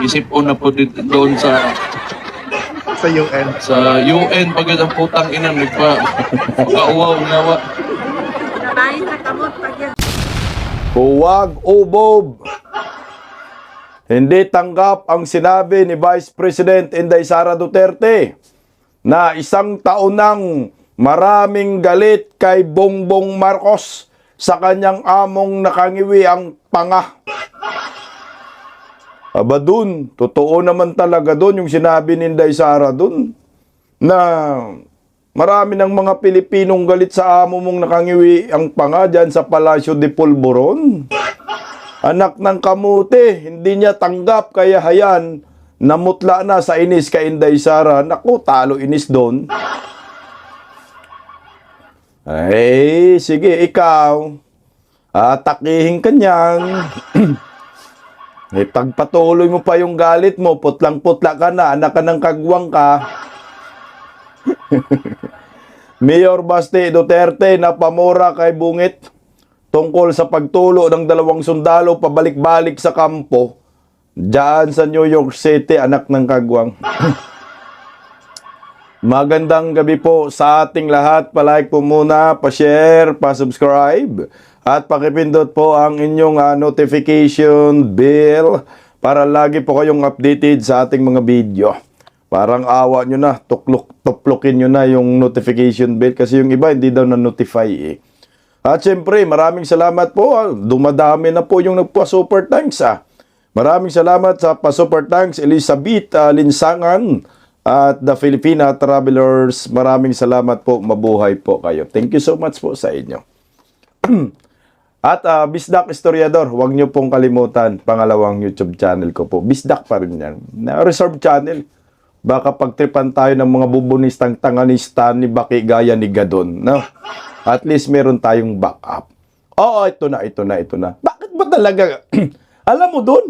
mag-isip-on na po dito doon sa UN. sa UN pag ang putang ina nagpa-uwaw nawa. Narahin sa kamot pag yan. Huwag ubob. Hindi tanggap ang sinabi ni Vice President Inday Sara Duterte na isang taon nang maraming galit kay Bongbong Marcos sa kanyang among nakangiwi ang panga. Aba dun, totoo naman talaga dun yung sinabi ni Inday Sara dun na marami ng mga Pilipinong galit sa amo mong nakangiwi ang panga dyan sa Palacio de Polvoron. Anak ng kamote, hindi niya tanggap kaya hayan, namutla na sa inis kay Inday Sara. Naku, talo inis doon. Ay, sige, ikaw. Atakihin ka niyan. Pagpatuloy mo pa yung galit mo, putlang-putla ka na, anak ka ng kagwang ka. Mayor Basti Duterte na pamura kay Bungit tungkol sa pagtulo ng 2 sundalo pabalik-balik sa kampo diyan sa New York City, anak ng kagwang. Magandang gabi po sa ating lahat. Palike po muna, pa-share, pa-subscribe at pakipindot po ang inyong notification bell para lagi po kayong updated sa ating mga video. Parang awa nyo na, tuplukin nyo na yung notification bell kasi yung iba hindi daw na-notify eh. At syempre, maraming salamat po. Dumadami na po yung nagpa-super thanks. Maraming salamat sa pa-super thanks Elizabeth Linsangan at the Filipina Travelers. Maraming salamat po. Mabuhay po kayo. Thank you so much po sa inyo. At Bisdak Historiador, huwag nyo pong kalimutan pangalawang YouTube channel ko po. Bisdak pa rin yan. Reserve channel. Baka pagtripan tayo ng mga bubunistang tanganista ni Baki gaya ni Gadon. No? At least meron tayong backup. Oo, ito na. Bakit ba talaga? Alam mo dun?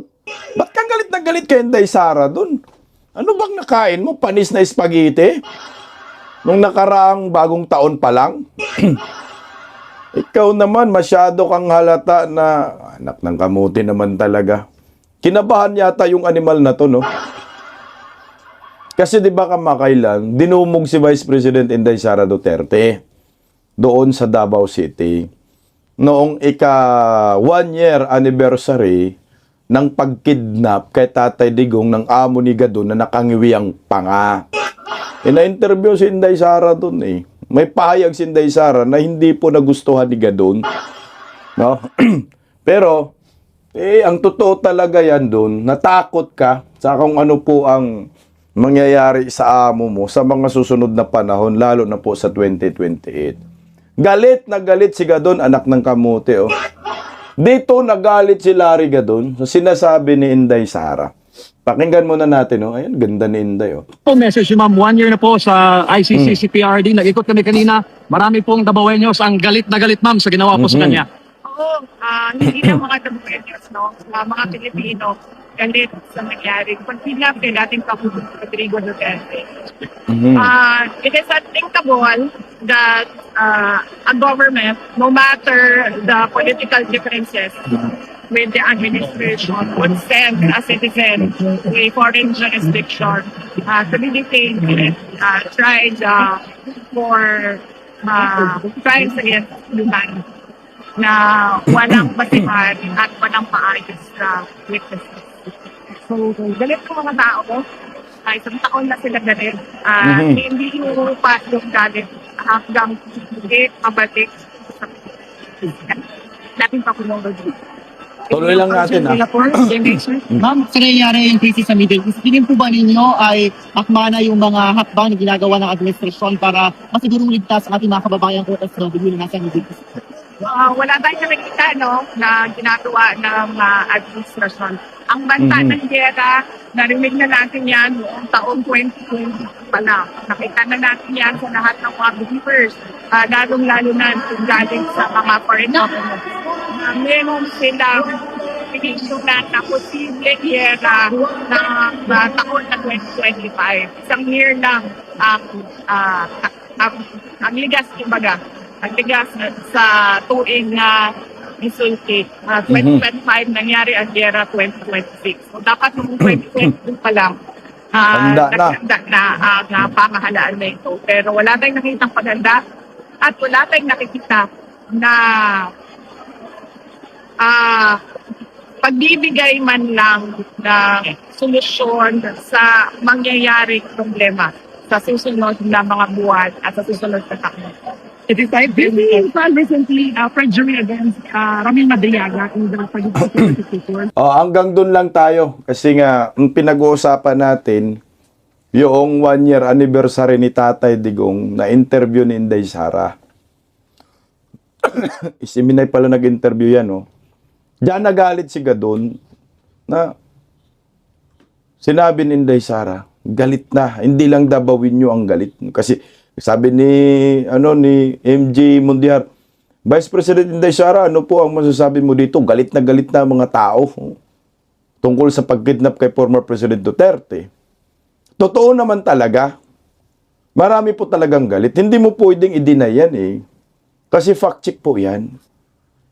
Ba't ka galit na galit kay Inday Sara dun? Ano bang nakain mo? Panis na spaghetti? Nung nakaraang bagong taon pa lang? Ikaw naman, masyado kang halata na anak ng kamuti naman talaga. Kinabahan yata yung animal na to, no? Kasi di ba kamakailan, dinumog si Vice President Inday Sara Duterte doon sa Davao City noong ika 1 year anniversary ng pagkidnap kay Tatay Digong ng amo ni Gadon na nakangiwi ang panga. Na-interview si Inday Sara doon eh. May pahayag si Inday Sara na hindi po nagustuhan ni Gadon. No? Pero, ang totoo talaga yan doon, natakot ka sa kung ano po ang mangyayari sa amo mo sa mga susunod na panahon, lalo na po sa 2028. Galit na galit si Gadon, anak ng kamote. Oh. Dito nagalit si Larry Gadon sa sinasabi ni Inday Sara. Pakinggan muna natin. Oh. Ayan, ganda ni Inday. Oh. Message ni Ma'am, 1 year na po sa ICC CPRD. Nag-ikot kami kanina. Marami pong Dabawenyos ang galit na galit, ma'am, sa ginawa po sa kanya. Oo, hindi lang mga Dabawenyos, no? Mga Pilipino, galit sa nangyari. Pag pinapin natin Pangulong Rodrigo Duterte. It is unthinkable that a government, no matter the political differences with the administration, would send a citizen to a foreign jurisdiction to be detained and tried for crimes against humanity na walang basihan at walang maayos na witnesses. So, galit ko mga tao. Isang taon na sila galit. Hindi pa yung galit hanggang hindi mabalik sa dating Pangulong Rodrigo. Tuloy lang natin. Ma'am, sa nangyayari yung crisis sa Middle East, tingin po ba ninyo ay akma na yung mga hakbang na ginagawa ng administrasyon para masigurong ligtas ang ating mga kababayang utas na bigyan na nasa Middle East? Wala tayong nakikita, no, na ginagawa ng administrasyon. Ang banta ng gera, narinig na natin yan noong taong 2020 pa lang. Nakita na natin yan sa lahat ng mga believers, lalong-lalo na kung galing sa mga foreign governments. Meron silang pinisulat na posible gera na taon na 2025. Isang year lang ang ligas, kumbaga. Ang ligas sa tuig na insultate. 2025 nangyari ang gera 2026. So dapat noong 2022 pa lang Handa na. naghanda na pamahalaan na ito. Pero wala tayong nakitang paghanda at wala tayong nakikita na pagbibigay man lang ng solusyon sa mangyayaring problema sa susunod na mga buwan at sa susunod na taon. It is like this recently perjury against Ramil Madriaga in the political. Hanggang dun lang tayo. Kasi nga, ang pinag-uusapan natin, yung 1-year anniversary ni Tatay Digong na interview ni Inday Sara. Si Minay pala nag-interview yan, no? Diyan nagalit si Gadon na sinabi ni Inday Sara, galit na. Hindi lang dabawin nyo ang galit. Kasi sabi ni MJ Mundiar, Vice President Inday Sara, ano po ang masasabi mo dito? Galit na mga tao tungkol sa pagkidnap kay former President Duterte. Totoo naman talaga. Marami po talagang galit. Hindi mo pwedeng i-deny yan eh. Kasi fact check po yan.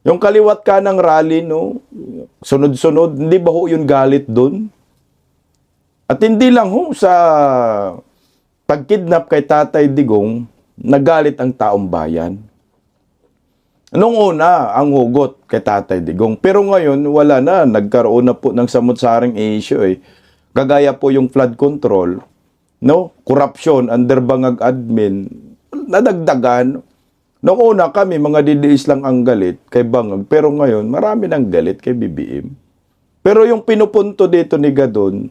Yung kaliwat ka ng rally, no? Sunod-sunod, hindi ba ho yung galit doon? At hindi lang ho sa pagkidnap kay Tatay Digong, nagalit ang taong bayan. Nung una, ang hugot kay Tatay Digong. Pero ngayon, wala na. Nagkaroon na po ng samut-saring issue eh. Kagaya po yung flood control, no? Corruption under bangag admin, nadagdagan. Nung una kami, mga didiis lang ang galit kay Bangag. Pero ngayon, marami ng galit kay BBM. Pero yung pinupunto dito ni Gadon,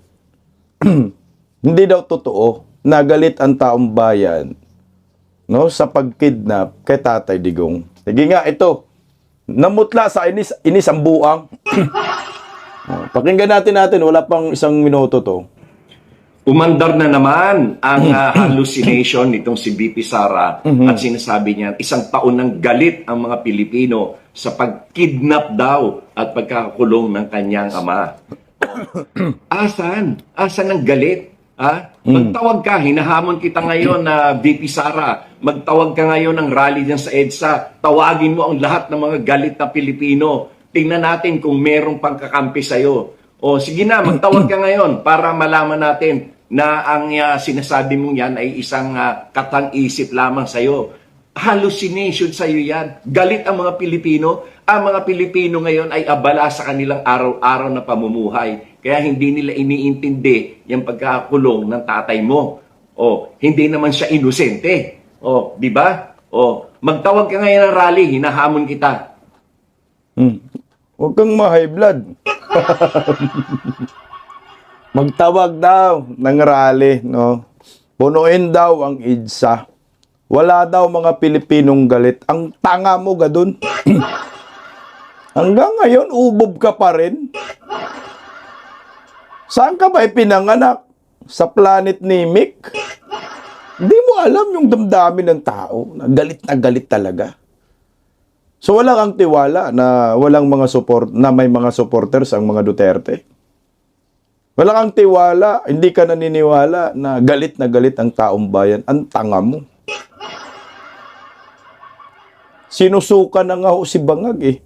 hindi daw totoo na galit ang taong bayan, no, sa pagkidnap kay Tatay Digong. Sige nga, ito. Namutla sa inis ang buang. Pakinggan natin, wala pang isang minuto to. Umandar na naman ang hallucination nitong si BP Sara at sinasabi niya, isang taon ng galit ang mga Pilipino sa pagkidnap daw at pagkakakulong ng kanyang ama. Asan? Asan ang galit? Magtawag ka, hinahamon kita ngayon na BP Sara. Magtawag ka ngayon ng rally dyan sa EDSA. Tawagin mo ang lahat ng mga galit na Pilipino. Tingnan natin kung merong pangkakampi sa'yo. O sige na, magtawag ka ngayon para malaman natin na ang sinasabi mong yan ay isang katang-isip lamang sa'yo. Hallucination sa'yo yan. Galit ang mga Pilipino. Ang mga Pilipino ngayon ay abala sa kanilang araw-araw na pamumuhay. Kaya hindi nila iniintindi yung pagkakulong ng tatay mo. O, hindi naman siya inosente. O, di ba? O, magtawag ka ngayon ng rally, hinahamon kita. Huwag kang ma-high blood. Magtawag daw ng rally, no? Punuin daw ang EDSA. Wala daw mga Pilipinong galit. Ang tanga mo, Gadon. Hanggang ngayon, ubob ka pa rin. Saan ka ba ipinanganak? Sa planet ni Mick? Hindi mo alam yung damdamin ng tao na galit talaga. So wala kang tiwala na walang mga may mga supporters ang mga Duterte. Wala kang tiwala, hindi ka naniniwala na galit ang taong bayan. Ang tanga mo. Sinusuka na nga ho si Bangag eh.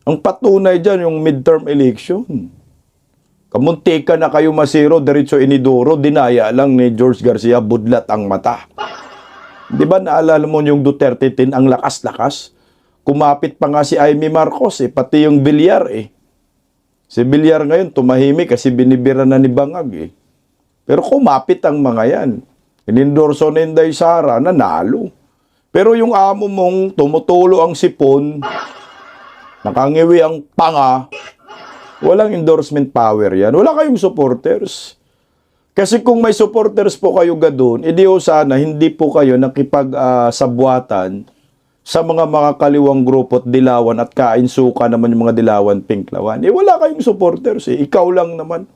Ang patunay dyan yung midterm election. Kamuntika na kayo masiro, diretso inidoro, dinaya lang ni George Garcia, budlat ang mata. Di ba naalala mo yung Duterte 10, ang lakas-lakas? Kumapit pa nga si Amy Marcos eh, pati yung Villar eh. Si Villar ngayon tumahimik kasi binibira na ni Bangag eh. Pero kumapit ang mga yan. Inendorso ni Inday Sara, nanalo. Pero yung amo mong tumutulo ang sipon, nakangiwi ang panga, walang endorsement power yan. Wala kayong supporters. Kasi kung may supporters po kayo Gadon, edi o sana hindi po kayo nakipag-sabwatan sa mga kaliwang grupo at dilawan at kainsuka naman yung mga dilawan, pinklawan. Eh wala kayong supporters eh. Ikaw lang naman.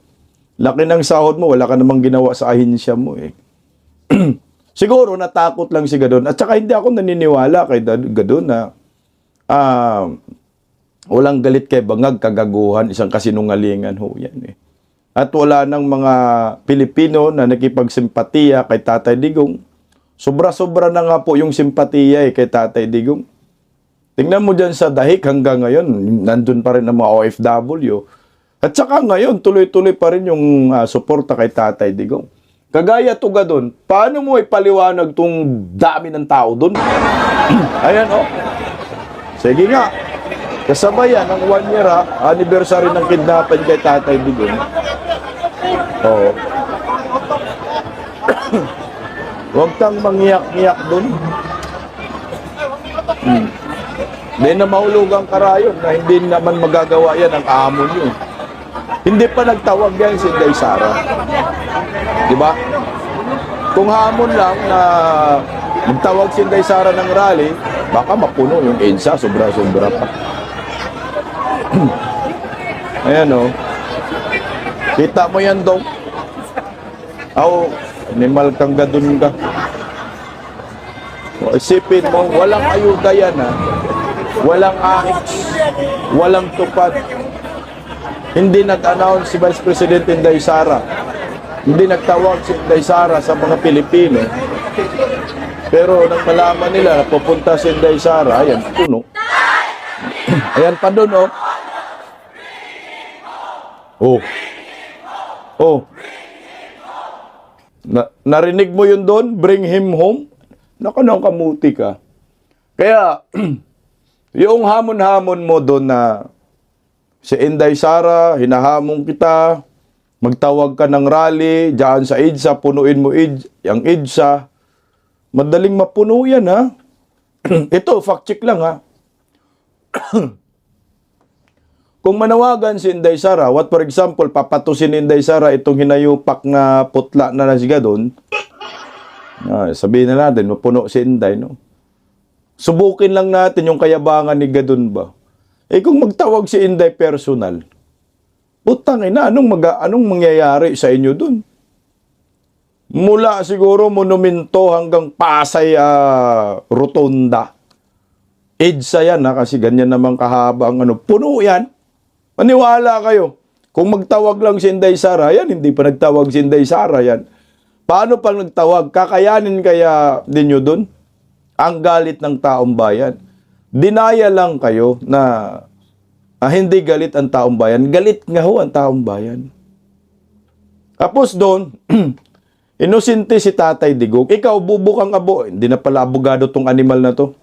Laki ng sahod mo, wala ka namang ginawa sa ahinsya mo eh. Siguro natakot lang si Gadon. At saka hindi ako naniniwala kay Gadon na walang galit kay Bangag, kagaguhan, isang kasinungalingan ho yan eh. At wala nang mga Pilipino na nakipagsimpatiya kay Tatay Digong. Sobra-sobra na nga po yung simpatiya kay Tatay Digong. Tingnan mo dyan sa Dahik hanggang ngayon, nandun pa rin ang mga OFW. At saka ngayon, tuloy-tuloy pa rin yung suporta kay Tatay Digong. Kagaya tuga doon, paano mo ipaliwanag tong dami ng tao doon? Ayan, oh. Sige nga. Kasabay yan, ang 1 year anniversary ng kidnapan kay Tatay Digong. Oo. Huwag kang mangyak-ngyak doon. Hindi na mahulugang karayon na hindi naman magagawa yan ang amo nyo. Hindi pa nagtawag yan si Inday Sara. Di ba? Kung hamon lang na magtawag si Inday Sara ng rally, baka mapuno yung EDSA, sobra-sobra pa. Ayan o. Kita mo yan, Dong? Animal kang gadun ka. O, isipin mo, walang ayuda yan ha. Walang ahit. Walang tupad. Hindi nag-announce si Vice President Inday Sara. Hindi nagtawag si Inday Sara sa mga Pilipino. Pero nang malaman nila na pupunta si Inday Sara, ayan, puno. Ayan pa doon, oh. Oh. Oh. Narinig mo yun doon? Bring him home? Naku, nang kamuti ka. Kaya, yung hamon-hamon mo doon na si Inday Sara, hinahamon kita, magtawag ka ng rally, dyan sa EDSA, punuin mo ang EDSA. Madaling mapuno yan, ha? Ito, fact check lang, ha? Kung manawagan si Inday Sara, what for example, papatusin ni Inday Sara itong hinayupak na putla na nasiga doon, sabihin na natin, mapuno si Inday, no? Subukin lang natin yung kayabangan ni Gadon ba? Kung magtawag si Inday personal, putang ina, anong mangyayari sa inyo dun? Mula siguro Monumento hanggang Pasay Rotonda. EDSA yan kasi ganyan naman kahaba ang puno yan. Maniwala kayo. Kung magtawag lang si Inday Sara, yan, hindi pa nagtawag si Inday Sara yan. Paano pang nagtawag? Kakayanin kaya ninyo dun? Ang galit ng taong bayan. Dinaya lang kayo na hindi galit ang taong bayan. Galit nga ho ang taong bayan. Tapos doon, inosente si Tatay Digong. Ikaw, bubukang abo. Hindi na pala abogado tong animal na to.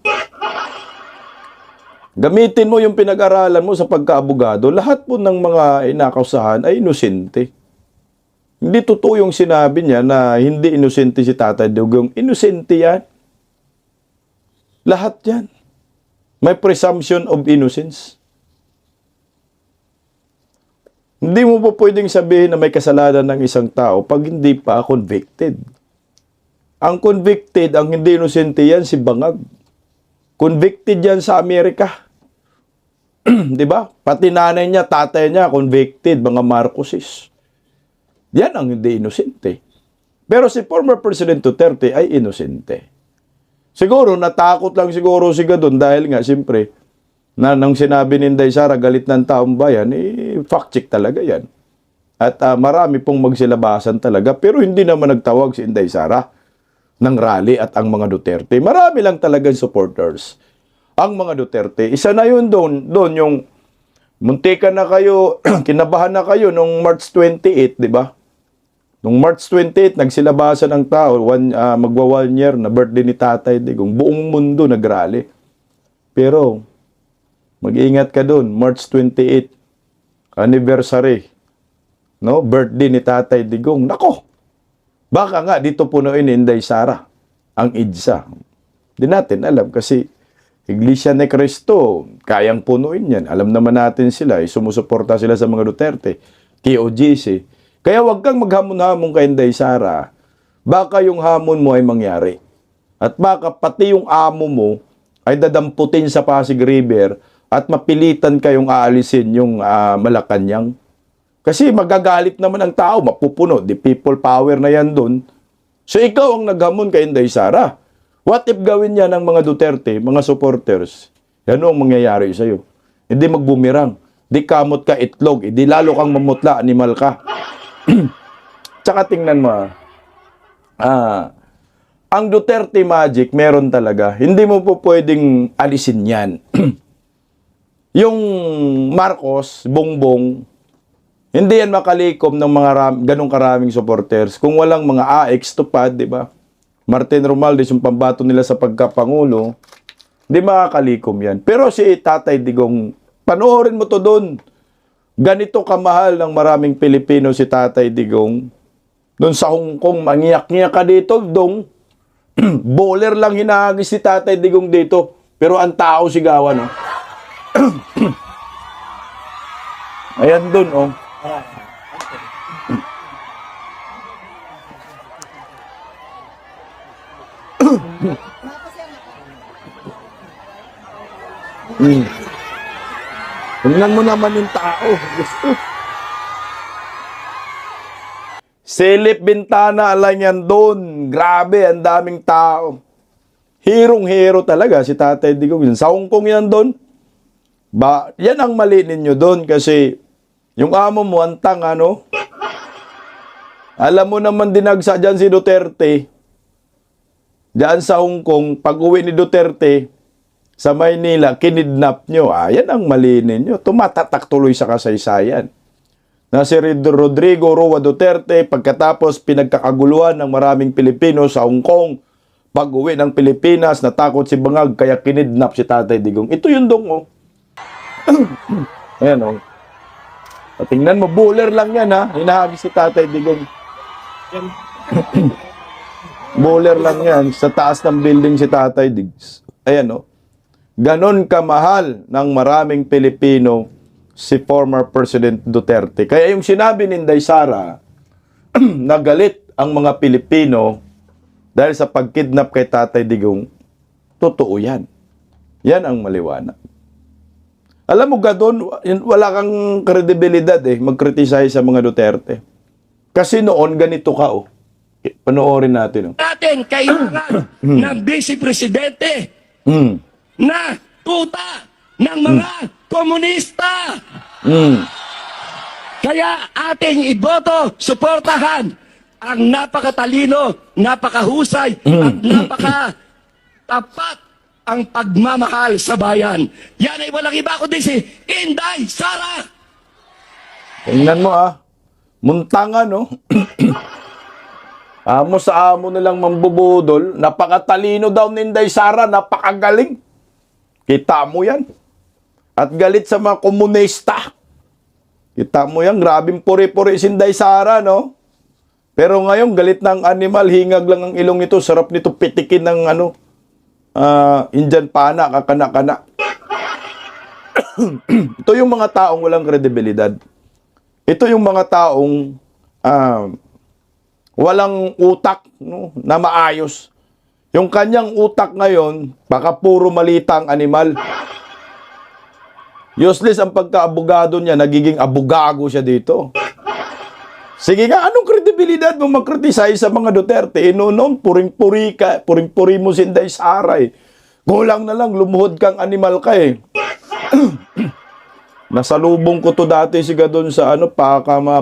Gamitin mo yung pinag-aralan mo sa pagka-abogado. Lahat po ng mga inakausahan ay inosente. Hindi totoo yung sinabi niya na hindi inosente si Tatay Digong. Inosente yan. Lahat yan. May presumption of innocence. Hindi mo po pwedeng sabihin na may kasalanan ng isang tao pag hindi pa convicted. Ang convicted, ang hindi inosente yan, si Bangag. Convicted yan sa Amerika. Diba? Pati nanay niya, tatay niya, convicted, mga Marcoses. Yan ang hindi inosente. Pero si former President Duterte ay inosente. Siguro, natakot lang siguro si Gadon dahil nga, siyempre, nang sinabi ni Inday Sara, galit ng taong bayan, fact check talaga yan. At marami pong magsilabasan talaga, pero hindi naman nagtawag si Inday Sara ng rally at ang mga Duterte. Marami lang talagang supporters ang mga Duterte. Isa na yun doon yung muntikan na kayo, kinabahan na kayo nung March 28, di ba? Nung March 28, nagsilabasan ang tao, magwa 1 year na birthday ni Tatay Digong. Buong mundo nagrally. Pero, mag-iingat ka doon, March 28, anniversary, no? Birthday ni Tatay Digong. Nako! Baka nga, dito punuin ni Inday Sara ang EDSA. Di natin alam kasi Iglesia ni Cristo, kayang punuin yan. Alam naman natin sila, sumusuporta sila sa mga Duterte, KOJC. Kaya wag kang maghamon-hamon kay Inday Sara. Baka yung hamon mo ay mangyari. At baka pati yung amo mo ay dadamputin sa Pasig River at mapilitan kayong aalisin yung Malacanang. Kasi magagalit naman ang tao, mapupuno. The people power na yan doon. So ikaw ang naghamon kay Inday Sara. What if gawin niya ng mga Duterte, mga supporters? Ano ang mangyayari sa'yo? Hindi magbumirang. Di kamot ka itlog. Di lalo kang mamutla, animal ka. Tsaka tingnan mo, ang Duterte magic, meron talaga. Hindi mo po pwedeng alisin yan. Yung Marcos, Bongbong, hindi yan makalikom ng mga ganong karaming supporters. Kung walang mga AX tupad, di ba? Martin Romualdez, yung pambato nila sa pagkapangulo, di makakalikom yan. Pero si Tatay Digong, panoorin mo to doon. Ganito kamahal ng maraming Pilipino si Tatay Digong. Doon sa Hong Kong, mangiyak-ngiyak ka dito, dong. Bowler lang hinahagis si Tatay Digong dito. Pero ang tao sigawan, oh. Ayan doon, oh. Tingnan mo naman yung tao. Gusto. Silip Bintana lang yan doon. Grabe, ang daming tao. Hirong-hero talaga si Tatay Digong. Sa Hong Kong yan doon. Yan ang mali ninyo doon kasi yung amo mo, antang ano. Alam mo naman dinagsa dyan si Duterte. Diyan sa Hong Kong, pag uwi ni Duterte sa Maynila, kinidnap nyo. Yan ang mali ninyo. Tumatatak tuloy sa kasaysayan. Na si Rodrigo Roa Duterte, pagkatapos pinagkakaguluhan ng maraming Pilipino sa Hong Kong, pag uwi ng Pilipinas, natakot si Bangag, kaya kinidnap si Tatay Digong. Ito yung dong, oh. Ayan, oh. Tingnan mo, bowler lang yan, ha. Hinahagi si Tatay Digong. Bowler lang yan. Sa taas ng building si Tatay Diggs. Ayan, oh. Ganon kamahal ng maraming Pilipino si former President Duterte. Kaya yung sinabi ni Inday Sara, nagalit ang mga Pilipino dahil sa pagkidnap kay Tatay Digong, totoo yan. Yan ang maliwanag. Alam mo, Gadon, wala kang kredibilidad mag-criticize sa mga Duterte. Kasi noon, ganito ka, oh. Panoorin natin, oh. Natin kailangan ng Vice Presidente na tuta ng mga komunista. Kaya ating iboto, suportahan ang napakatalino, napakahusay, at napakatapat ang pagmamahal sa bayan. Yan ay walang iba kundi si Inday Sara. Tingnan mo, muntangan, no? Amo sa amo nilang mambubudol, napakatalino daw ni Inday Sara, napakagaling. Kita mo yan. At galit sa mga komunista. Kita mo yan, grabing puri-puri si Inday Sara, no? Pero ngayon, galit ng animal, hingag lang ang ilong ito, sarap nito pitikin ng Indian pana, kakana-kana. Ito yung mga taong walang kredibilidad. Ito yung mga taong walang utak, no, na maayos. Yung kanyang utak ngayon, baka puro malita ang animal. Useless ang pagka-abogado niya, nagiging abogago siya dito. Sige nga, anong kredibilidad mo mag-criticize sa mga Duterte? Noon, puring-puri ka, puring-puri mo si Inday Sara, Kulang na lang, lumuhod kang animal ka, Nasalubong ko to dati si Gadon sa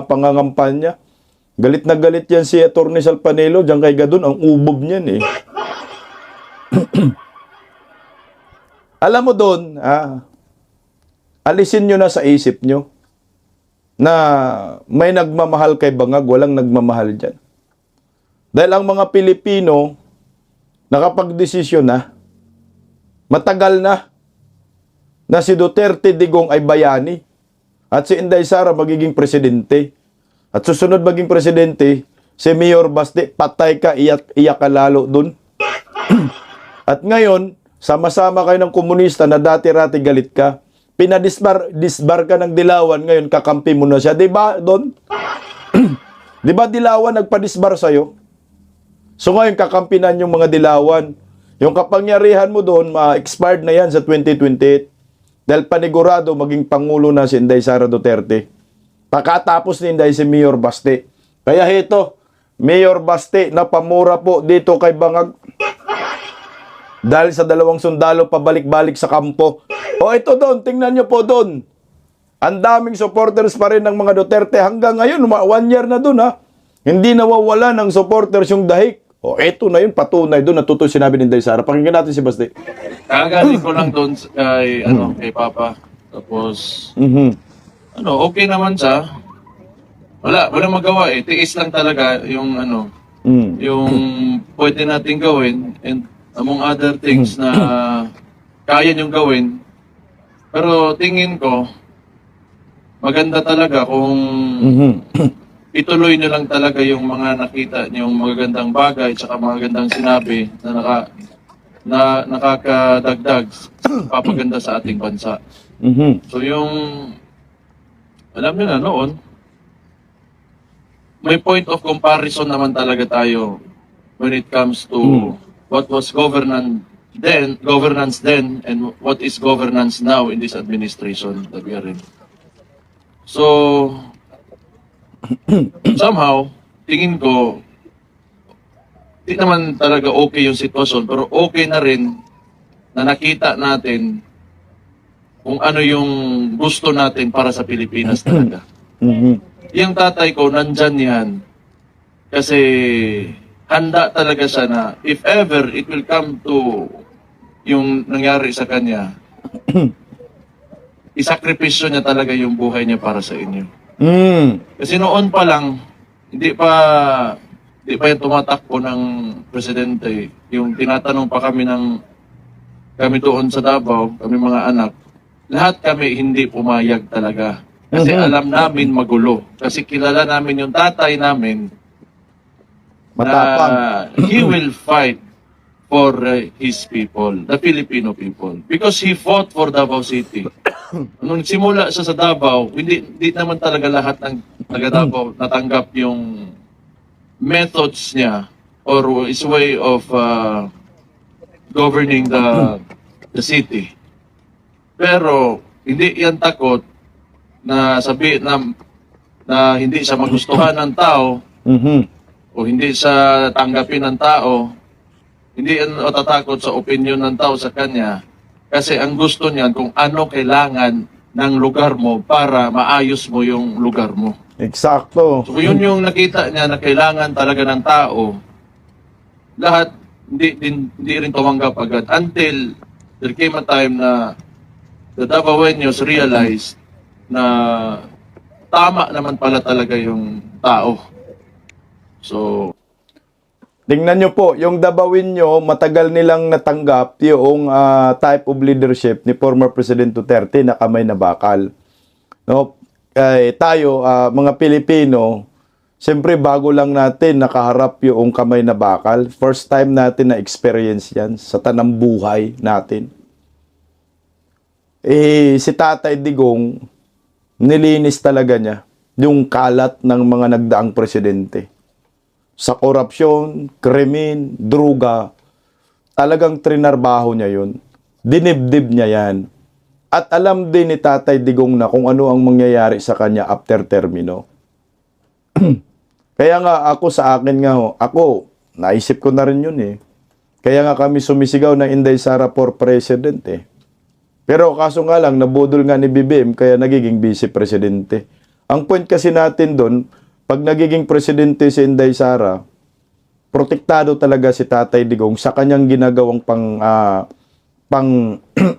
pangangampanya. Galit na galit yan si Atty. Salpanelo, diyan kay Gadon, ang ubob niyan, Alam mo doon, alisin nyo na sa isip nyo na may nagmamahal kay Bangag, walang nagmamahal dyan. Dahil ang mga Pilipino nakapagdesisyon na, matagal na si Duterte Digong ay bayani at si Inday Sara magiging presidente. At susunod maging presidente, si Mayor Baste, patay ka, iyak ka lalo dun. At ngayon, sama-sama kayo ng komunista na dati-rati galit ka, disbar ka ng Dilawan, ngayon kakampi mo na siya. Diba, Don? Diba Dilawan nagpadisbar sa'yo? So ngayon kakampinan yung mga Dilawan. Yung kapangyarihan mo doon, ma-expired na yan sa 2028. Dahil panigurado, maging Pangulo na si Inday Sara Duterte. Pagkatapos ni Inday si Mayor Baste. Kaya ito, Mayor Baste, napamura po dito kay Bangag. Dahil sa 2 sundalo pabalik-balik sa kampo. O ito doon, tingnan nyo po doon. Ang daming supporters pa rin ng mga Duterte. Hanggang ngayon, 1 year na doon, Hindi nawawala ng supporters yung Dahik. O, eto na yun, patunay doon, natutuloy sinabi ni Inday Sara. Pakinggan natin si Basti. Kagaling ko lang doon kay, kay Papa. Tapos, okay naman siya. Wala magawa eh. Tiis lang talaga yung yung pwede nating gawin and among other things na kaya niyong gawin. Pero tingin ko, maganda talaga kung ituloy niyo lang talaga yung mga nakita niyong magagandang bagay tsaka magagandang sinabi na nakakadagdag papaganda sa ating bansa. So yung, alam niyo na noon, may point of comparison naman talaga tayo when it comes to what was governance then and what is governance now in this administration that we are in. So, somehow, tingin ko, di naman talaga okay yung sitwasyon, pero okay na rin na nakita natin kung ano yung gusto natin para sa Pilipinas talaga. Yung tatay ko, nandyan yan. Kasi handa talaga siya na if ever it will come to yung nangyari sa kanya, isakripisyo niya talaga yung buhay niya para sa inyo. Kasi noon pa lang, hindi pa yung tumatakbo ng presidente. Yung tinatanong pa kami kami doon sa Davao, kami mga anak, lahat kami hindi pumayag talaga. Kasi alam namin magulo. Kasi kilala namin yung tatay namin Matapang. na he will fight for his people, the Filipino people. Because he fought for Davao City. Nung simula siya sa Davao, hindi naman talaga lahat ng taga Davao natanggap yung methods niya or his way of governing the city. Pero hindi yan takot na sabi na hindi siya magustuhan ng tao o hindi siya tanggapin ng tao. Hindi yan tatakot sa opinion ng tao sa kanya. Kasi ang gusto niyan kung ano kailangan ng lugar mo para maayos mo yung lugar mo. Eksakto. So yun yung nakita niya na kailangan talaga ng tao. Lahat hindi rin tumanggap agad until there came a time na the Davaoenos realized na tama naman pala talaga yung tao. So Tingnan nyo po, yung Dabawin nyo, matagal nilang natanggap yung type of leadership ni former President Duterte na kamay na bakal. No? Tayo, mga Pilipino, siyempre bago lang natin nakaharap yung kamay na bakal. First time natin na experience yan sa tanang buhay natin. Si Tatay Digong, nilinis talaga niya yung kalat ng mga nagdaang presidente. Sa korupsyon, krimen, druga, talagang trinarbaho niya yun. Dinibdib niya yan. At alam din ni Tatay Digong na kung ano ang mangyayari sa kanya after termino. Kaya nga ako sa akin nga, ako, naisip ko na rin yun eh. Kaya nga kami sumisigaw na Inday Sara for President eh. Pero kaso nga lang, nabudol nga ni BBM kaya nagiging Vice Presidente. Ang point kasi natin doon, pag nagiging presidente si Inday Sara, protektado talaga si Tatay Digong sa kanyang ginagawang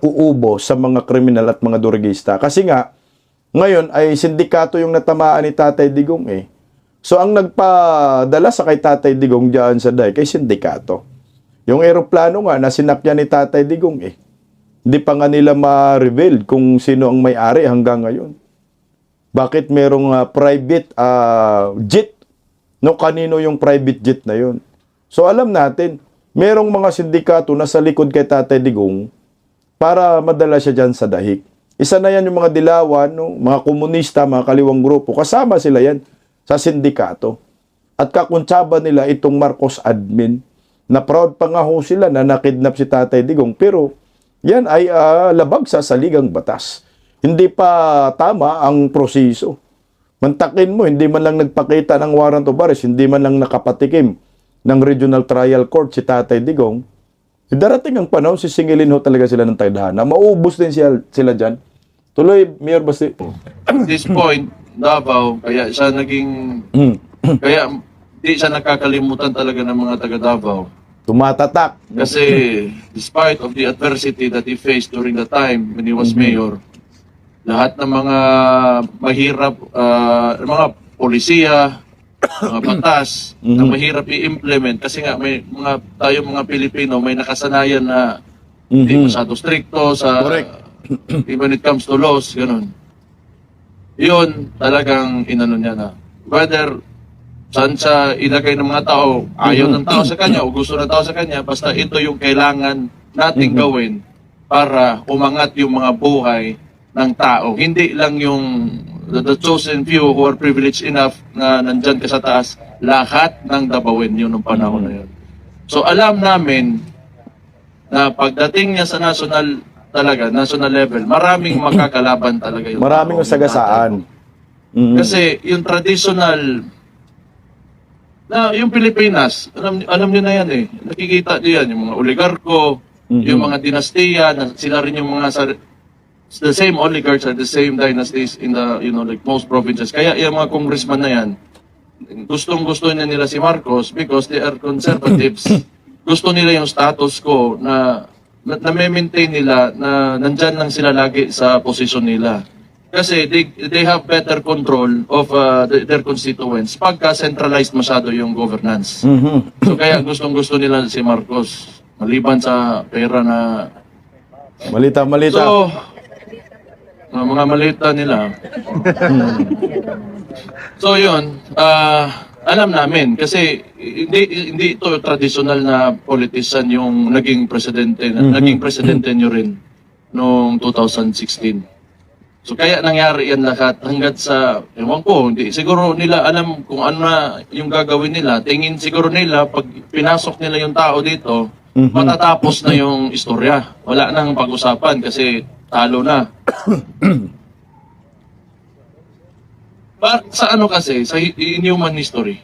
uubo sa mga kriminal at mga durigista. Kasi nga, ngayon ay sindikato yung natamaan ni Tatay Digong eh. So ang nagpadala sa kay Tatay Digong diyan sa DAI, kay sindikato. Yung eroplano nga, nasinakyan ni Tatay Digong eh. Hindi pa nga nila ma-reveal kung sino ang may-ari hanggang ngayon. Bakit merong private jet? No, kanino yung private jet na yun? So alam natin, merong mga sindikato na sa likod kay Tatay Digong para madala siya dyan sa dahig. Isa na yan yung mga dilawan, no? Mga komunista, mga kaliwang grupo. Kasama sila yan sa sindikato. At kakuntsaba nila itong Marcos admin na proud pa nga ho sila na nakidnap si Tatay Digong. Pero yan ay labag sa saligang batas. Hindi pa tama ang proseso. Mantakin mo, hindi man lang nagpakita ng warrant of arrest, hindi man lang nakapatikim ng Regional Trial Court si Tatay Digong. Darating ang panahon, sisingilin ho talaga sila ng tadhana. Maubos din sila dyan. Tuloy, Mayor Basti. at this point, Davao, kaya siya naging, kaya di siya nakakalimutan talaga ng mga taga Davao. Tumatatak. Kasi despite of the adversity that he faced during the time when he was mayor, lahat ng mga mahirap, mga polisiya, mga batas na mahirap i-implement kasi nga may mga Pilipino may nakasanayan na hindi masyado stricto sa when it comes to laws, ganun. Yun talagang inano niya na whether saan siya ilagay ng mga tao, ayaw ng tao sa kanya o gusto ng tao sa kanya, basta ito yung kailangan nating gawin para umangat yung mga buhay ng tao. Hindi lang yung the chosen few who are privileged enough na nandyan ka sa taas, lahat ng Dabawin yun ng panahon na yun. So alam namin na pagdating niya sa national level, maraming makakalaban talaga yung Maraming tao. sagasaan. Kasi yung traditional na yung Pilipinas, alam niyo na yan eh. Nakikita niyo yan, yung mga oligarko, yung mga dinastiya, na sila rin yung mga the same oligarchs are the same dynasties in the, like most provinces. Kaya yung mga congressman na yan, gustong-gusto nila si Marcos because they are conservatives. Gusto nila yung status quo na maintain nila na nandyan lang sila lagi sa posisyon nila. Kasi they have better control of their constituents pagka centralized masyado yung governance. So kaya gustong-gusto nila si Marcos maliban sa pera na Malita. So mga malita nila. So yun, alam namin kasi hindi ito traditional na politician yung naging presidente nyo rin noong 2016. So kaya nangyari yan lahat hanggat sa, ewan ko, hindi siguro nila alam kung ano na yung gagawin nila. Tingin siguro nila, pag pinasok nila yung tao dito, matatapos na yung istorya. Wala nang pag-usapan kasi talo na. Sa ano kasi, sa in human history,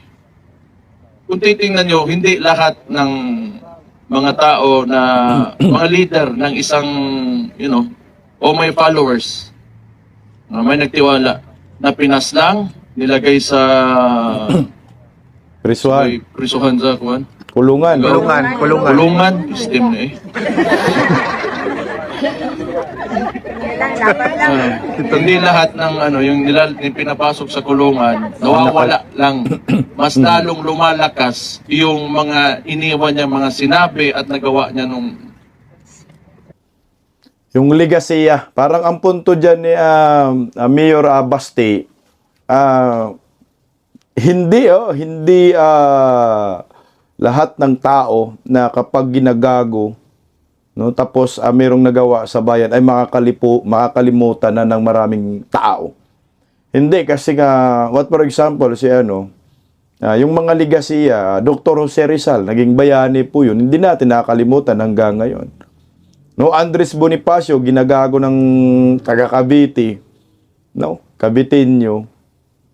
kung titingnan nyo, hindi lahat ng mga tao na, mga leader ng isang, o may followers, na may nagtiwala na pinaslang, nilagay sa prisuhan sa kuwan. Kulungan. Kulungan, system na eh. Hindi lahat ng yung pinapasok sa kulungan, nawawala lang. Mas lalong lumalakas yung mga iniwan niya, mga sinabi at nagawa niya nung Yung legasiya, parang ang punto dyan ni Mayor Basti, hindi lahat ng tao na kapag ginagago, no, tapos mayroong nagawa sa bayan ay makakalimutan na ng maraming tao. Hindi kasi what for example yung mga legasiya, Dr. Jose Rizal, naging bayani po yun, hindi natin nakakalimutan hanggang ngayon. No, Andres Bonifacio, ginagago ng taga Cavite, no, Caviteño,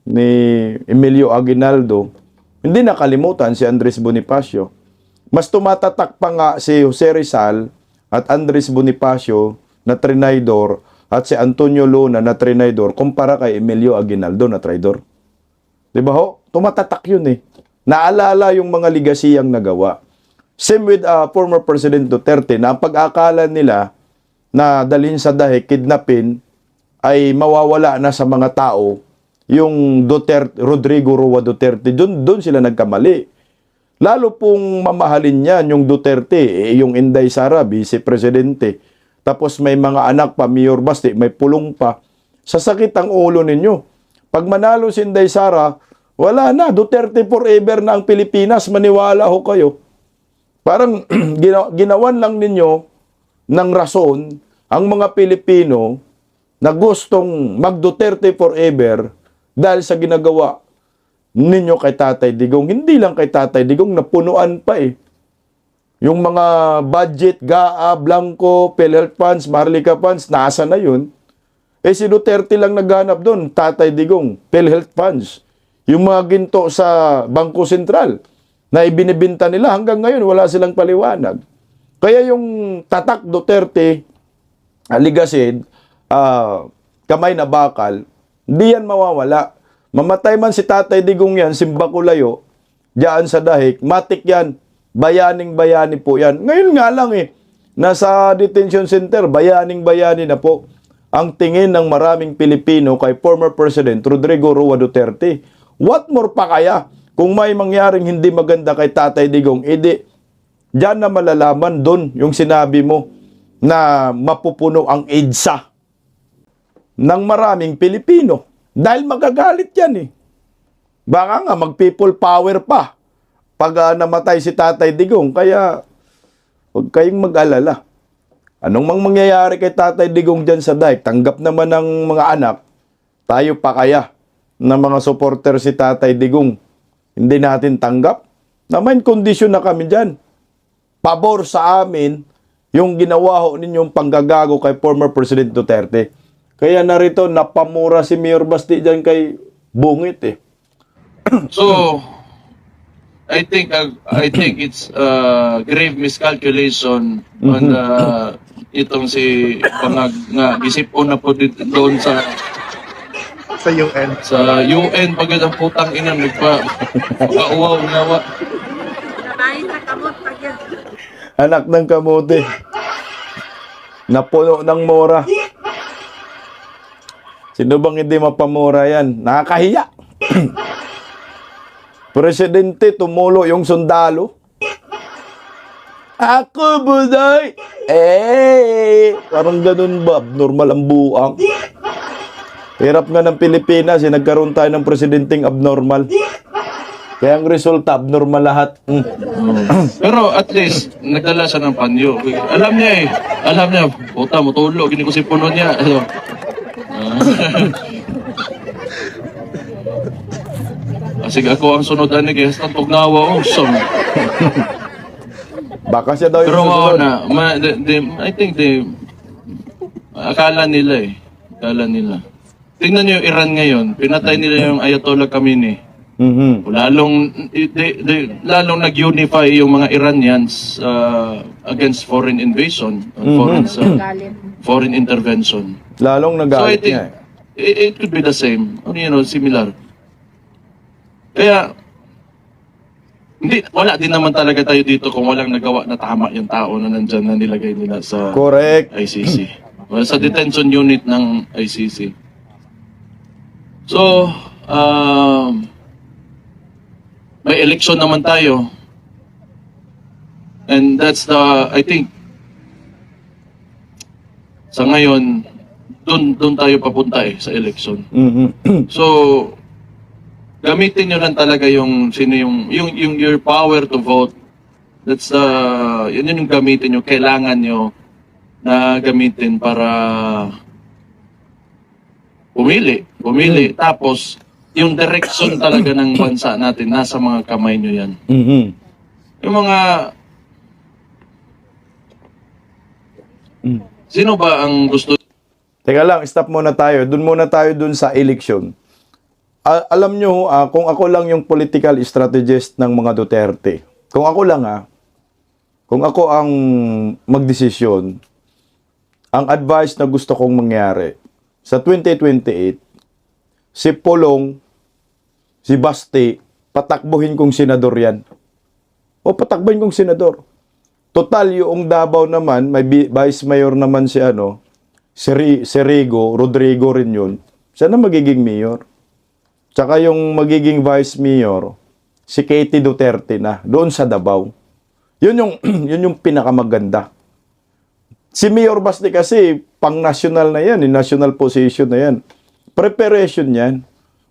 ni Emilio Aguinaldo, hindi nakalimutan si Andres Bonifacio. Mas tumatatak pa nga si Jose Rizal at Andres Bonifacio na trinaydor at si Antonio Luna na trinaydor kumpara kay Emilio Aguinaldo na traidor. Diba ho? Tumatatak yun eh. Naalala yung mga legasiyang nagawa. Same with former President Duterte na ang pag-akala nila na dalhin sa dahi, kidnapin, ay mawawala na sa mga tao yung Rodrigo Roa Duterte. Doon sila nagkamali. Lalo pong mamahalin niyan yung Duterte, yung Inday Sara, vice-presidente. Tapos may mga anak pa, Mayor Basti, may pulong pa. Sasakit ang ulo ninyo. Pag manalo si Inday Sara, wala na, Duterte forever na ang Pilipinas, maniwala ho kayo. Parang ginawan lang ninyo ng rason ang mga Pilipino na gustong mag-Duterte forever dahil sa ginagawa ninyo kay Tatay Digong. Hindi lang kay Tatay Digong, napunuan pa eh. Yung mga budget, GAA, Blanco, PhilHealth Funds, Maharlika Funds, nasa na yun? Eh si Duterte lang naghanap doon, Tatay Digong, PhilHealth Funds. Yung mga ginto sa Bangko Sentral na ibinibinta nila hanggang ngayon wala silang paliwanag. Kaya yung tatak Duterte, aligasid, kamay na bakal, hindi yan mawawala. Mamatay man si Tatay Digong yan, Simba Kulayo, diyan sa Dahig, matik yan. Bayaning-bayani po yan. Ngayon nga lang nasa detention center, bayaning-bayani na po ang tingin ng maraming Pilipino kay former President Rodrigo Roa Duterte. What more pa kaya kung may mangyaring hindi maganda kay Tatay Digong? Diyan na malalaman doon yung sinabi mo na mapupuno ang EDSA ng maraming Pilipino. Dahil magagalit yan Baka nga mag-people power pa pag namatay si Tatay Digong. Kaya huwag kayong mag-alala. Anong mangyayari kay Tatay Digong dyan sa Dahig? Tanggap naman ng mga anak. Tayo pa kaya na mga supporter si Tatay Digong? Hindi natin tanggap? Na may kondisyon na kami dyan. Pabor sa amin yung ginawa ho ninyong panggagago kay former President Duterte. Kaya narito, napamura si Mayor Basti dyan kay Bungit So, I think it's grave miscalculation on itong si Pangag nga gisip na po doon sa UN. sa UN pag ang putang ina nagpa-uwaw nawa. Anak ng kamote. Napuno ng mora. Sino bang hindi mapamura yan? Nakakahiya. Presidente, tumulo yung sundalo. Ako, buday! Parang ganun ba? Abnormal ang buang. Hirap nga ng Pilipinas, nagkaroon tayo ng presidenteng abnormal. Kaya ang resulta, abnormal lahat. Pero at least nagdala siya ng panyo. Alam niya, puta mo tulo, gini ko si puno niya. Sige ako ang sunod ani kay hasta tugnawa song. Baka siya daw yung Pero susunod. I think akala nila Akala nila. Tingnan niyo yung Iran ngayon, pinatay nila yung Ayatollah Khamenei. Lalong nag-unify yung mga Iranians against foreign invasion, foreign intervention. Lalong So I nagalit think niya. it could be the same, similar. Kaya wala din naman talaga tayo dito kung walang nagawa na tama yung tao na nandyan na nilagay nila sa Correct. ICC. Well, sa detention unit ng ICC. So, may election naman tayo. And that's I think, sa ngayon, doon tayo papunta sa election. So, gamitin nyo lang talaga yung your power to vote. That's yun yung gamitin nyo, kailangan nyo na gamitin para pumili. Tapos, yung direction talaga ng bansa natin, nasa mga kamay nyo yan. Yung mga... Sino ba ang gusto? Teka lang, stop muna tayo. Doon muna tayo dun sa election. Alam nyo, kung ako lang yung political strategist ng mga Duterte, kung ako lang kung ako ang magdesisyon, ang advice na gusto kong mangyari, sa 2028, si Pulong, si Basti, patakbuhin kong senador yan. O patakbuhin kong senador. Total, yung Davao naman, may vice mayor naman si Rodrigo rin yun. Siya na magiging mayor. Tsaka yung magiging vice mayor, si Katie Duterte na, doon sa Davao. Yun yung pinakamaganda. Si Mayor Basti kasi, pang-national na yan, national position na yan. Preparation yan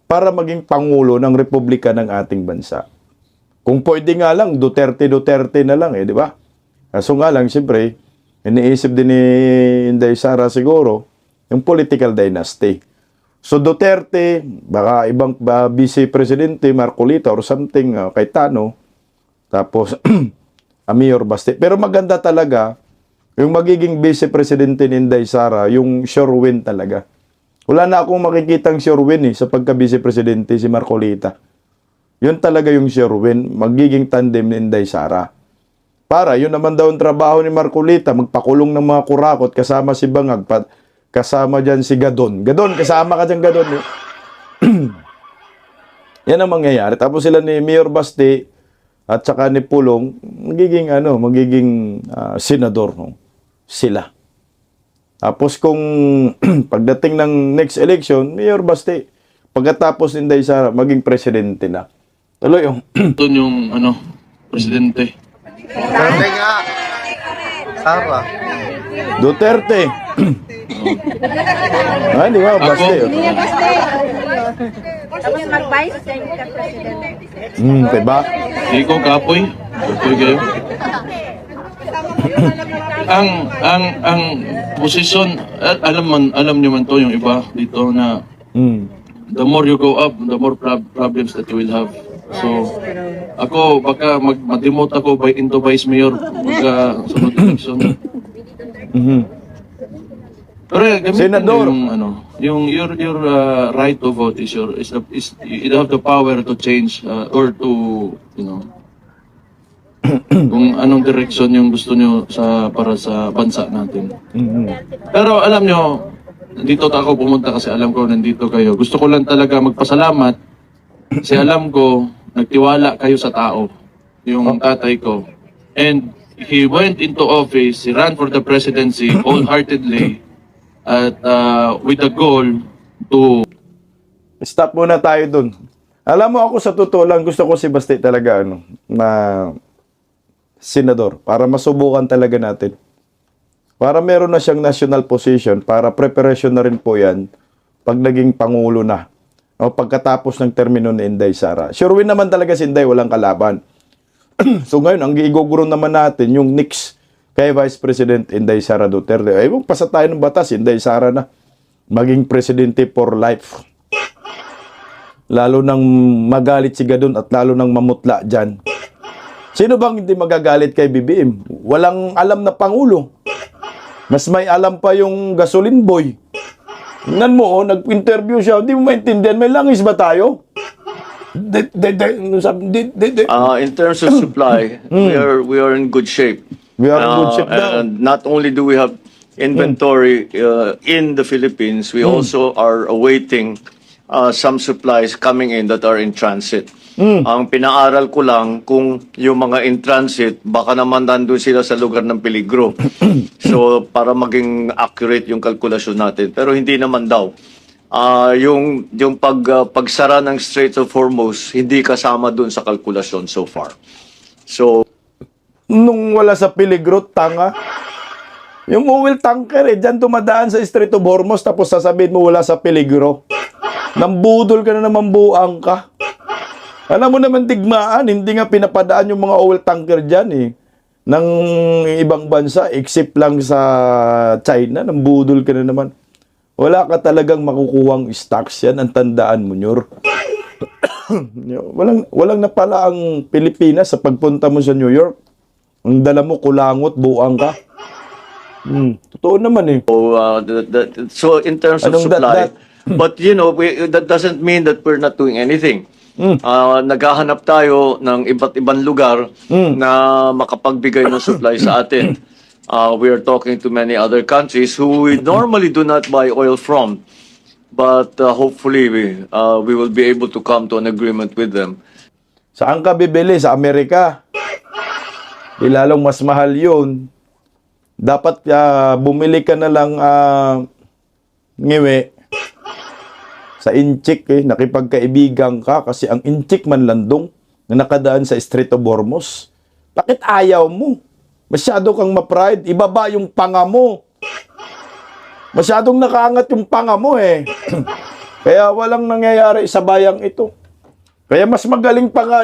para maging Pangulo ng Republika ng ating bansa. Kung pwede nga lang, Duterte na lang di ba? Kaso nga lang, siyempre, iniisip din ni Inday Sara siguro, yung political dynasty. So Duterte, baka ibang vice presidente, Marcolita or something, Cayetano, tapos Mayor Basti. Pero maganda talaga, yung magiging vice presidente ni Inday Sara, yung sure win talaga. Wala na akong makikitang sure win sa pagka-vice presidente si Marcolita. Yun talaga yung sure win, magiging tandem ni Inday Sara. Para, yun naman daw ang trabaho ni Marcolita, magpakulong ng mga kurakot kasama si Bangag, kasama dyan si Gadon. Gadon, kasama ka dyan, Gadon. Yan ang mangyayari. Tapos sila ni Mayor Basti, at saka ni Pulong, magiging senador, no? Sila. Tapos kung pagdating ng next election, Mayor Baste, pagkatapos ni Inday Sara, maging presidente na. Tuloy yung Doon yung, presidente. Duterte nga. Sara. Duterte. Di ba, Baste? Mag-vice president. Diba? Ikaw, kapoy. Kapoy kayo. ang posisyon, alam niyo man to yung iba dito na the more you go up, the more problems that you will have. So, ako, baka mag-demote ako into vice mayor pagka sunod election. Pero gamitin Senador. yung your right to vote is you have the power to change or to kung anong direksyon yung gusto nyo para sa bansa natin. Pero alam nyo, dito ako pumunta kasi alam ko nandito kayo. Gusto ko lang talaga magpasalamat kasi alam ko nagtiwala kayo sa tao, yung tatay ko. And he went into office, he ran for the presidency wholeheartedly at with the goal to Stop muna tayo dun. Alam mo, ako sa totoo lang, gusto ko si Baste talaga, na senador, para masubukan talaga natin. Para meron na siyang national position, para preparation na rin po yan pag naging pangulo na. O pagkatapos ng termino ni Inday Sara. Sure win naman talaga si Inday, walang kalaban. So ngayon, ang iguguro naman natin, yung next kay Vice President Inday Sara Duterte. Ay, pasa tayo ng batas, Inday Sara na maging presidente for life. Lalo nang magalit si Gadon at lalo nang mamutla dyan. Sino bang hindi magagalit kay BBM? Walang alam na pangulo. Mas may alam pa yung gasoline boy. Tingnan mo, nag-interview siya. Hindi mo maintindihan. May langis ba tayo? In terms of supply, we are in good shape. We are in good shape now. And not only do we have inventory in the Philippines, we also are awaiting some supplies coming in that are in transit. Ang pinaaral ko lang kung yung mga in transit, baka naman nandun sila sa lugar ng peligro. So, para maging accurate yung kalkulasyon natin. Pero hindi naman daw. Yung pagsara ng Straits of Hormuz, hindi kasama dun sa kalkulasyon so far. So, Nung wala sa peligro, tanga. Yung oil tanker dyan dumadaan sa Strait of Hormuz tapos sasabihin mo wala sa peligro. Nambudol ka na naman buang ka. Alam mo naman digmaan, hindi nga pinapadaan yung mga oil tanker dyan ng ibang bansa, except lang sa China, nambudol ka na naman. Wala ka talagang makukuhang stocks yan, ang tandaan mo, Nyor. walang na pala ang Pilipinas sa pagpunta mo sa New York. Ang dala mo, kulangot, buang ka. Totoo naman so in terms of supply, but that doesn't mean that we're not doing anything. Naghahanap tayo ng iba't ibang lugar na makapagbigay ng supply sa atin. We are talking to many other countries who we normally do not buy oil from, but hopefully we will be able to come to an agreement with them. Saan ka bibili? Sa Amerika. Lalong mas mahal yun. Dapat bumili ka na lang ngiwi sa Inchik. Nakipagkaibigan ka kasi ang Inchik man landong na nakadaan sa Strait of Hormuz. Bakit ayaw mo? Masyado kang ma-pride. Ibaba yung panga mo. Masyadong nakaangat yung panga mo Kaya walang nangyayari sa bayang ito. Kaya mas magaling pa nga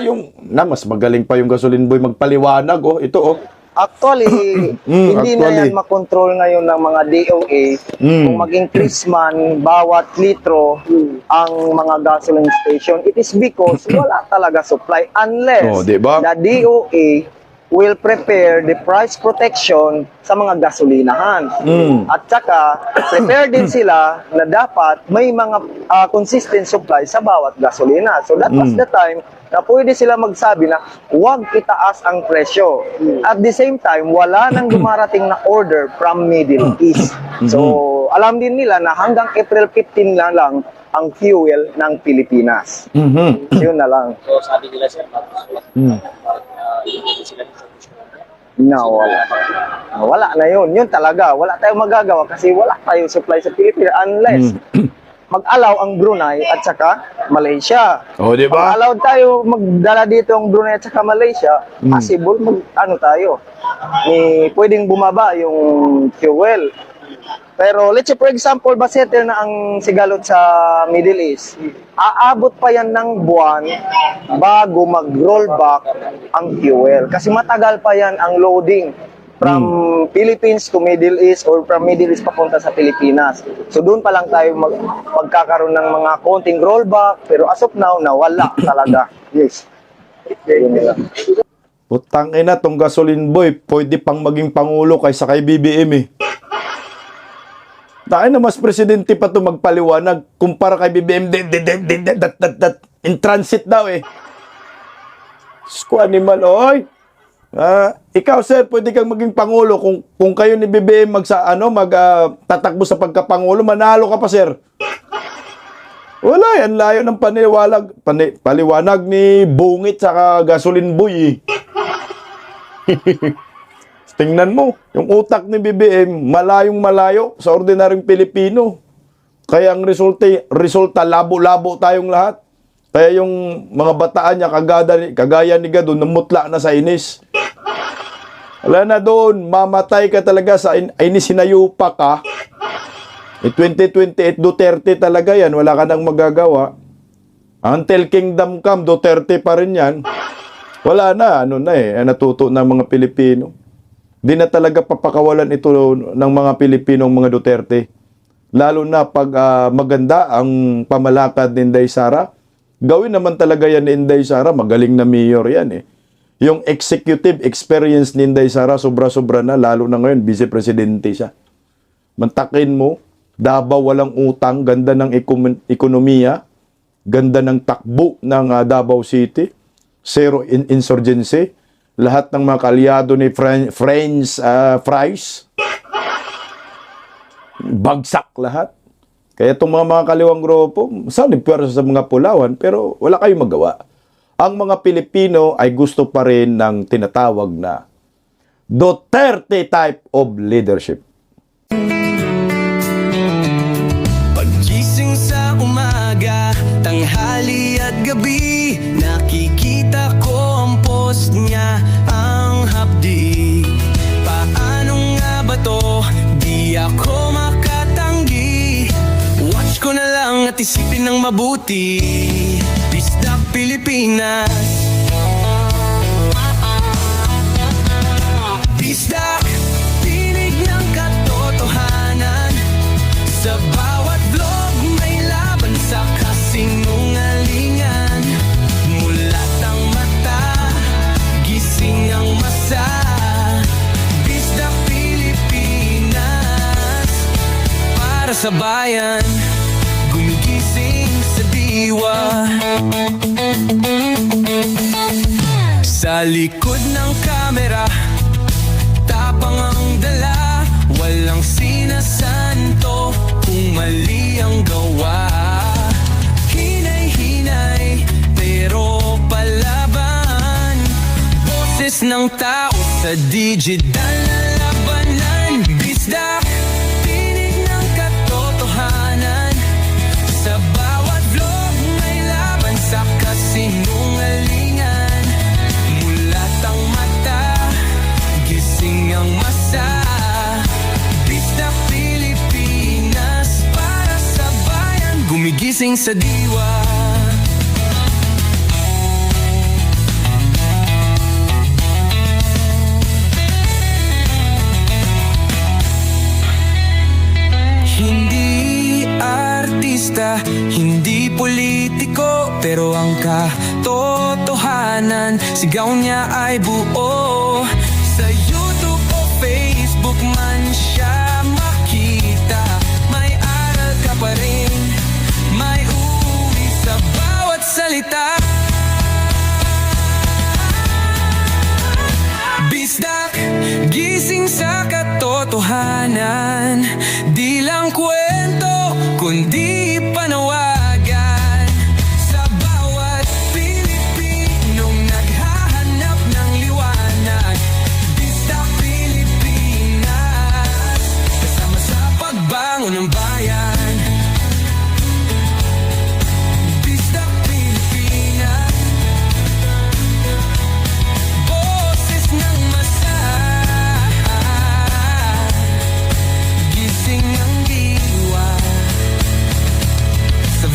mas magaling pa yung gasoline boy magpaliwanag, ito. Actually, hindi na yan makontrol ngayon ng mga DOA kung maging Chrisman, bawat litro ang mga gasoline station. It is because wala talaga supply unless diba? the DOA will prepare the price protection sa mga gasolinahan. At saka, prepare din sila na dapat may mga consistent supply sa bawat gasolina. So that was the time na pwede sila magsabi na huwag itaas ang presyo. At the same time, wala nang dumarating na order from Middle East. So, alam din nila na hanggang April 15 na lang ang fuel ng Pilipinas. Yun na lang. So sabi nila sir, Wala na yun. Yun talaga. Wala tayong magagawa kasi wala tayong supply sa Pilipinas unless mag-allow ang Brunei at saka Malaysia. O, di ba? Pag-allow tayo magdala dito ang Brunei at saka Malaysia, possible tayo. Pwedeng bumaba yung fuel. Pero let's say for example, basettle na ang sigalot sa Middle East. Aabot pa yan ng buwan bago mag-roll back ang fuel. Kasi matagal pa yan ang loading from Philippines to Middle East or from Middle East papunta sa Pilipinas. So doon pa lang tayo magkakaroon ng mga konting rollback. Pero as of now, nawala talaga. Yes. Yun nila. Putang ina, tong gasoline boy, pwede pang maging pangulo kaysa kay BBM eh. Dahil na mas presidente pa to magpaliwanag kumpara kay BBM, in transit daw eh. Sko animal, oy. Ikaw sir, pwede kang maging pangulo kung kayo ni BBM tatakbo sa pagkapangulo, manalo ka pa sir. Wala yan, layo ng paliwanag ni Bungit saka gasoline boy eh. Tingnan mo, yung utak ni BBM, malayong malayo sa ordinaryong Pilipino. Kaya ang resulta labo-labo tayong lahat. Kaya yung mga bataan niya, kagaya ni Gado, namutla na sa inis. Wala na doon, mamatay ka talaga sa inis, sinayupa ka. 2028, Duterte talaga yan, wala ka nang magagawa. Until kingdom come, Duterte pa rin yan. Wala na, natuto ng mga Pilipino. Di na talaga papakawalan ito ng mga Pilipinong mga Duterte. Lalo na pag maganda ang pamalakad ni Inday Sara. Gawin naman talaga yan ni Inday Sara. Magaling na mayor yan eh. Yung executive experience ni Inday Sara, sobra-sobra na. Lalo na ngayon, vice-presidente siya. Mantakin mo, Davao walang utang, ganda ng ekonomiya, ganda ng takbo ng Davao City, zero insurgency. Lahat ng mga kalyado ni Fries, bagsak lahat. Kaya itong mga kaliwang grupo, sana pwersa sa mga Pulawan, pero wala kayong magawa. Ang mga Pilipino ay gusto pa rin ng tinatawag na Duterte type of leadership. Paggising sa umaga, tanghali at gabi, nakikita ko ang post niya, ang hapdi. Paano nga ba to? Di ako makatanggi. Watch ko na lang at isipin ng mabuti. Bisdak Pilipinas. Bisdak, tinig ng katotohanan. Sa bawat vlog may laban sa kasinungalingan. Mulat ang mata, gising ang masa. Bisdak Pilipinas, para sa bayan, gumigising sa diwa. Sa likod ng kamera, tapang ang dala, walang sinasanto kung mali ang gawa. Hinay-hinay, pero palaban. Boses ng tao sa digital na labanan. Bisdak, tinig ng katotohanan. Sa bawat vlog may laban sa kasinungalingan. Mulat ang mata, gising ang masa. Bisdak Pilipinas, para sa bayan, gumigising sa diwa. Hindi artista, hindi politiko, pero ang katotohanan, sigaw niya ay buo. Sa YouTube o Facebook man siya makita, may aral ka pa rin, may uwi sa bawat salita. Bisdak, gising sa katotohanan. Di lang kwento, kundi panawagan. Sa bawat Pilipinong naghahanap ng liwanag. Bisdak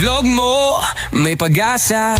vlog mo may pag-asa.